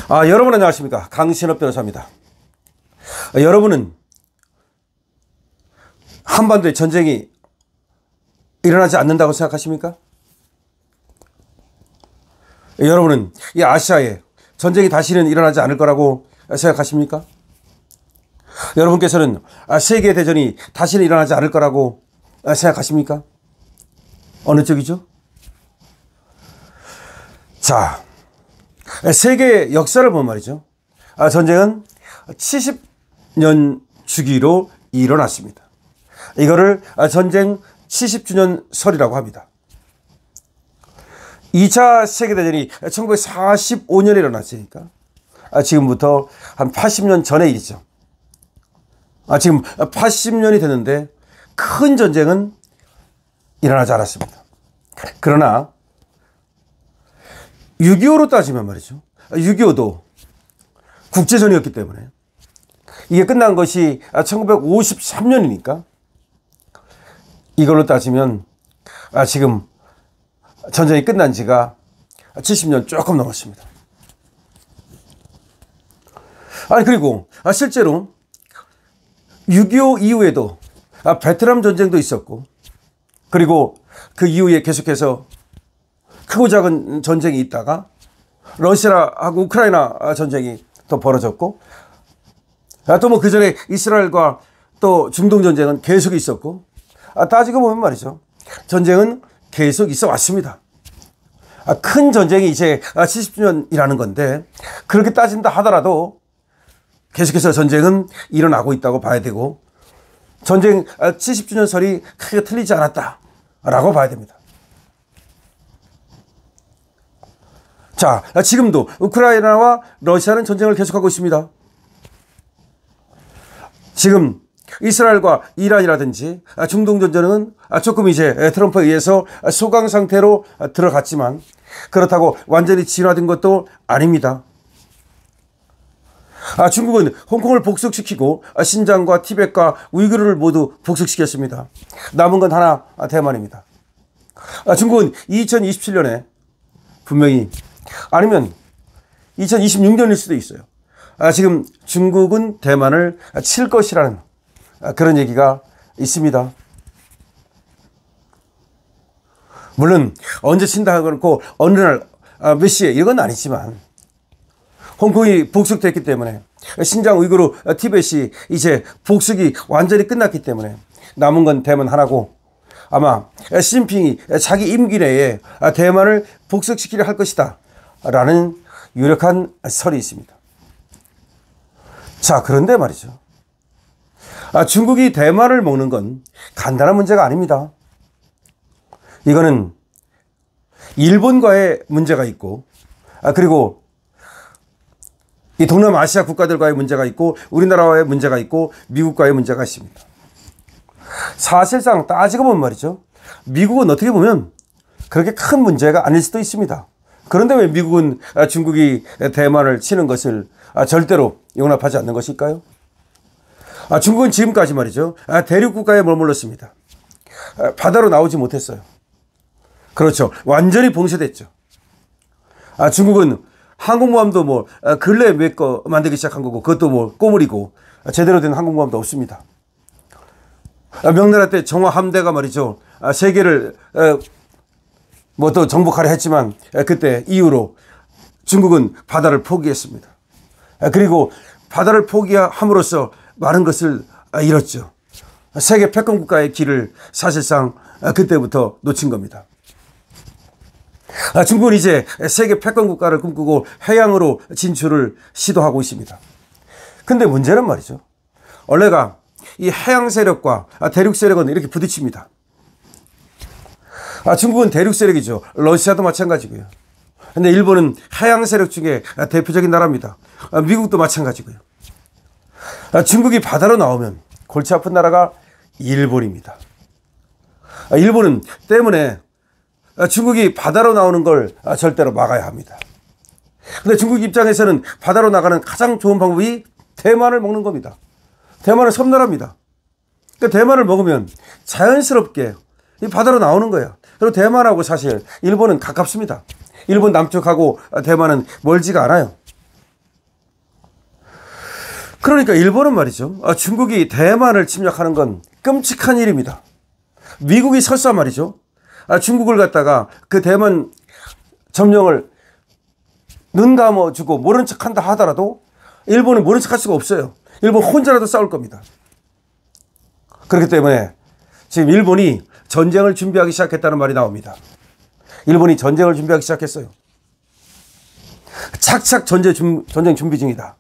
여러분 안녕하십니까? 강신업 변호사입니다. 여러분은 한반도에 전쟁이 일어나지 않는다고 생각하십니까? 여러분은 이 아시아에 전쟁이 다시는 일어나지 않을 거라고 생각하십니까? 여러분께서는 세계대전이 다시는 일어나지 않을 거라고 생각하십니까? 어느 쪽이죠? 자, 세계 역사를 보면 말이죠. 전쟁은 70년 주기로 일어났습니다. 이거를 전쟁 70주년 설이라고 합니다. 2차 세계대전이 1945년에 일어났으니까 지금부터 한 80년 전의 일이죠. 지금 80년이 됐는데 큰 전쟁은 일어나지 않았습니다. 그러나 6.25로 따지면 말이죠. 6.25도 국제전이었기 때문에 이게 끝난 것이 1953년이니까 이걸로 따지면 지금 전쟁이 끝난 지가 70년 조금 넘었습니다. 그리고 실제로 6.25 이후에도 베트남 전쟁도 있었고, 그리고 그 이후에 계속해서 크고 작은 전쟁이 있다가 러시아하고 우크라이나 전쟁이 또 벌어졌고, 또 뭐 그 전에 이스라엘과 또 중동 전쟁은 계속 있었고, 따지고 보면 말이죠. 전쟁은 계속 있어 왔습니다. 큰 전쟁이 이제 70주년이라는 건데, 그렇게 따진다 하더라도 계속해서 전쟁은 일어나고 있다고 봐야 되고, 전쟁 70주년 설이 크게 틀리지 않았다라고 봐야 됩니다. 자, 지금도 우크라이나와 러시아는 전쟁을 계속하고 있습니다. 지금 이스라엘과 이란이라든지 중동 전쟁은 조금 이제 트럼프에 의해서 소강 상태로 들어갔지만 그렇다고 완전히 진화된 것도 아닙니다. 중국은 홍콩을 복속시키고 신장과 티벳과 우이그르를 모두 복속시켰습니다. 남은 건 하나, 대만입니다. 중국은 2027년에 분명히, 아니면 2026년일 수도 있어요. 지금 중국은 대만을 칠 것이라는 그런 얘기가 있습니다. 물론 언제 친다 그렇고 어느 날 몇 시에 이건 아니지만 홍콩이 복속됐기 때문에 신장 우이그르 티벳이 이제 복속이 완전히 끝났기 때문에 남은 건 대만 하나고, 아마 시진핑이 자기 임기 내에 대만을 복속시키려 할 것이다 라는 유력한 설이 있습니다. 자, 그런데 말이죠. 중국이 대만을 먹는 건 간단한 문제가 아닙니다. 이거는 일본과의 문제가 있고, 그리고 이 동남아시아 국가들과의 문제가 있고, 우리나라와의 문제가 있고, 미국과의 문제가 있습니다. 사실상 따지고 보면 말이죠. 미국은 어떻게 보면 그렇게 큰 문제가 아닐 수도 있습니다. 그런데 왜 미국은 중국이 대만을 치는 것을 절대로 용납하지 않는 것일까요? 중국은 지금까지 말이죠. 대륙국가에 머물렀습니다. 바다로 나오지 못했어요. 그렇죠. 완전히 봉쇄됐죠. 중국은 항공모함도 뭐 근래에 몇 거 만들기 시작한 거고, 그것도 뭐 꼬물이고 제대로 된 항공모함도 없습니다. 명나라 때 정화 함대가 말이죠. 세계를 뭐 또 정복하려 했지만 그때 이후로 중국은 바다를 포기했습니다. 그리고 바다를 포기함으로써 많은 것을 잃었죠. 세계 패권 국가의 길을 사실상 그때부터 놓친 겁니다. 중국은 이제 세계 패권 국가를 꿈꾸고 해양으로 진출을 시도하고 있습니다. 근데 문제는 말이죠. 원래가 이 해양 세력과 대륙 세력은 이렇게 부딪힙니다. 중국은 대륙 세력이죠. 러시아도 마찬가지고요. 근데 일본은 해양 세력 중에 대표적인 나라입니다. 미국도 마찬가지고요. 중국이 바다로 나오면 골치 아픈 나라가 일본입니다. 일본은 때문에 중국이 바다로 나오는 걸 절대로 막아야 합니다. 근데 중국 입장에서는 바다로 나가는 가장 좋은 방법이 대만을 먹는 겁니다. 대만은 섬나라입니다. 그러니까 대만을 먹으면 자연스럽게 이 바다로 나오는 거예요. 그리고 대만하고 사실 일본은 가깝습니다. 일본 남쪽하고 대만은 멀지가 않아요. 그러니까 일본은 말이죠. 중국이 대만을 침략하는 건 끔찍한 일입니다. 미국이 설사 말이죠. 중국을 갖다가 그 대만 점령을 눈 감아주고 모른 척한다 하더라도 일본은 모른 척할 수가 없어요. 일본 혼자라도 싸울 겁니다. 그렇기 때문에 지금 일본이 전쟁을 준비하기 시작했다는 말이 나옵니다. 일본이 전쟁을 준비하기 시작했어요. 착착 전쟁 준비 중이다.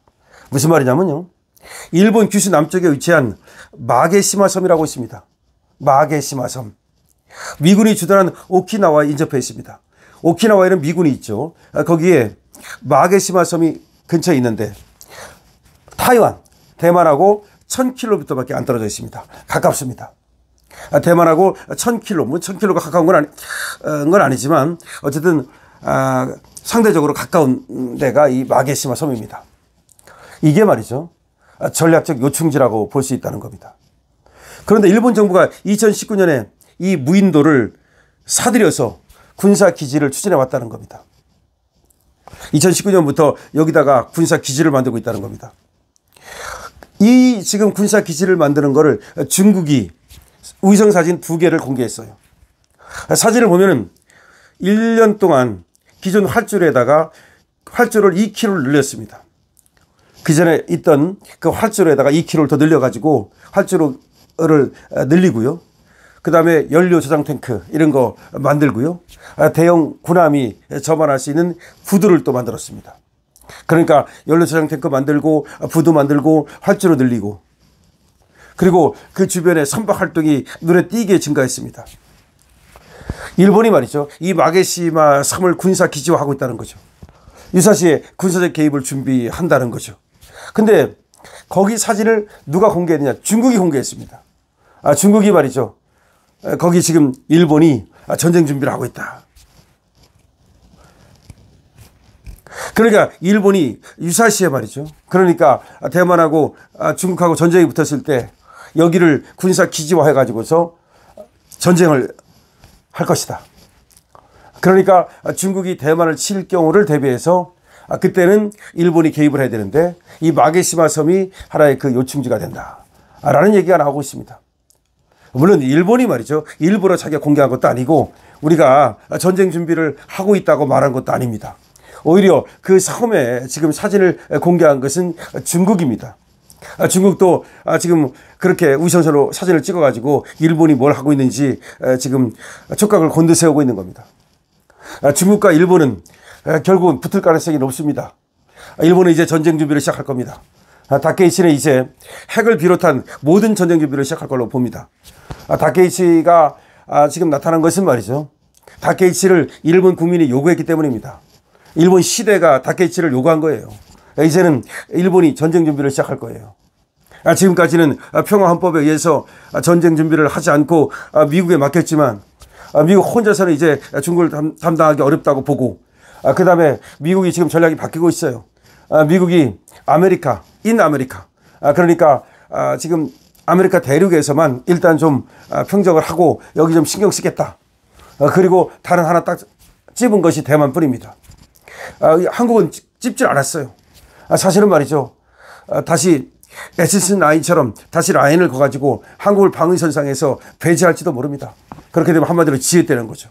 무슨 말이냐면요. 일본 규슈 남쪽에 위치한 마게시마 섬이라고 있습니다. 마게시마 섬. 미군이 주둔한 오키나와에 인접해 있습니다. 오키나와에는 미군이 있죠. 거기에 마게시마 섬이 근처에 있는데 타이완, 대만하고 1000km밖에 안 떨어져 있습니다. 가깝습니다. 대만하고 1000km, 뭐 1000km가 가까운 건 아니지만 어쨌든 상대적으로 가까운 데가 이 마게시마 섬입니다. 이게 말이죠. 전략적 요충지라고 볼 수 있다는 겁니다. 그런데 일본 정부가 2019년에 이 무인도를 사들여서 군사기지를 추진해 왔다는 겁니다. 2019년부터 여기다가 군사기지를 만들고 있다는 겁니다. 이 지금 군사기지를 만드는 거를 중국이 위성사진 2개를 공개했어요. 사진을 보면은 1년 동안 기존 활주로에다가 활주로를 2km를 늘렸습니다. 그 전에 있던 그 활주로에다가 2km를 더 늘려가지고 활주로를 늘리고요. 그 다음에 연료 저장 탱크 이런 거 만들고요. 대형 군함이 저만할 수 있는 부두를 또 만들었습니다. 그러니까 연료 저장 탱크 만들고 부두 만들고 활주로 늘리고 그리고 그 주변에 선박 활동이 눈에 띄게 증가했습니다. 일본이 말이죠. 이 마게시마 섬을 군사 기지화하고 있다는 거죠. 유사시에 군사적 개입을 준비한다는 거죠. 근데 거기 사진을 누가 공개했느냐? 중국이 공개했습니다. 중국이 말이죠. 거기 지금 일본이 전쟁 준비를 하고 있다. 그러니까 일본이 유사시에 말이죠. 그러니까 대만하고 중국하고 전쟁이 붙었을 때 여기를 군사 기지화 해가지고서 전쟁을 할 것이다. 그러니까 중국이 대만을 칠 경우를 대비해서 그때는 일본이 개입을 해야 되는데 이 마게시마 섬이 하나의 그 요충지가 된다라는 얘기가 나오고 있습니다. 물론 일본이 말이죠. 일부러 자기가 공개한 것도 아니고 우리가 전쟁 준비를 하고 있다고 말한 것도 아닙니다. 오히려 그 섬에 지금 사진을 공개한 것은 중국입니다. 중국도 지금 그렇게 위성선으로 사진을 찍어가지고 일본이 뭘 하고 있는지 지금 촉각을 곤두세우고 있는 겁니다. 중국과 일본은 결국은 붙을 가능성이 높습니다. 일본은 이제 전쟁 준비를 시작할 겁니다. 다케이치는 이제 핵을 비롯한 모든 전쟁 준비를 시작할 걸로 봅니다. 다케이치가 지금 나타난 것은 말이죠. 다케이치를 일본 국민이 요구했기 때문입니다. 일본 시대가 다케이치를 요구한 거예요. 이제는 일본이 전쟁 준비를 시작할 거예요. 지금까지는 평화헌법에 의해서 전쟁 준비를 하지 않고 미국에 맡겼지만 미국 혼자서는 이제 중국을 담당하기 어렵다고 보고 그 다음에 미국이 지금 전략이 바뀌고 있어요. 미국이 아메리카 그러니까 지금 아메리카 대륙에서만 일단 좀 평정을 하고 여기 좀 신경 쓰겠다. 그리고 다른 하나 딱 찝은 것이 대만뿐입니다. 한국은 찝질 않았어요. 사실은 말이죠. 다시 SS9처럼 다시 라인을 거가지고 한국을 방위선상에서 배제할지도 모릅니다. 그렇게 되면 한마디로 지읒되는 거죠.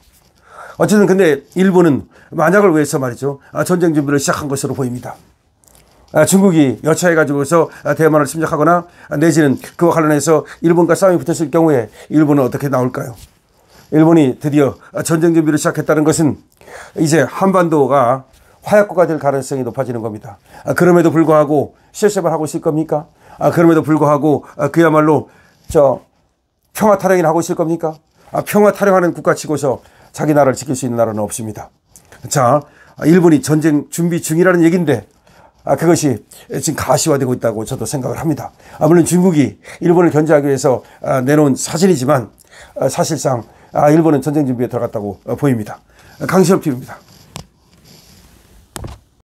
어쨌든 근데 일본은 만약을 위해서 말이죠. 전쟁 준비를 시작한 것으로 보입니다. 중국이 여차해가지고서 대만을 침략하거나 내지는 그와 관련해서 일본과 싸움이 붙었을 경우에 일본은 어떻게 나올까요? 일본이 드디어 전쟁 준비를 시작했다는 것은 이제 한반도가 화약고가 될 가능성이 높아지는 겁니다. 그럼에도 불구하고 실습을 하고 있을 겁니까? 그럼에도 불구하고 그야말로 평화 타령이나 하고 있을 겁니까? 평화 타령하는 국가 치고서 자기 나라를 지킬 수 있는 나라는 없습니다. 자, 일본이 전쟁 준비 중이라는 얘기인데 그것이 지금 가시화되고 있다고 저도 생각을 합니다. 물론 중국이 일본을 견제하기 위해서 내놓은 사진이지만 사실상 일본은 전쟁 준비에 들어갔다고 보입니다. 강신업 TV입니다.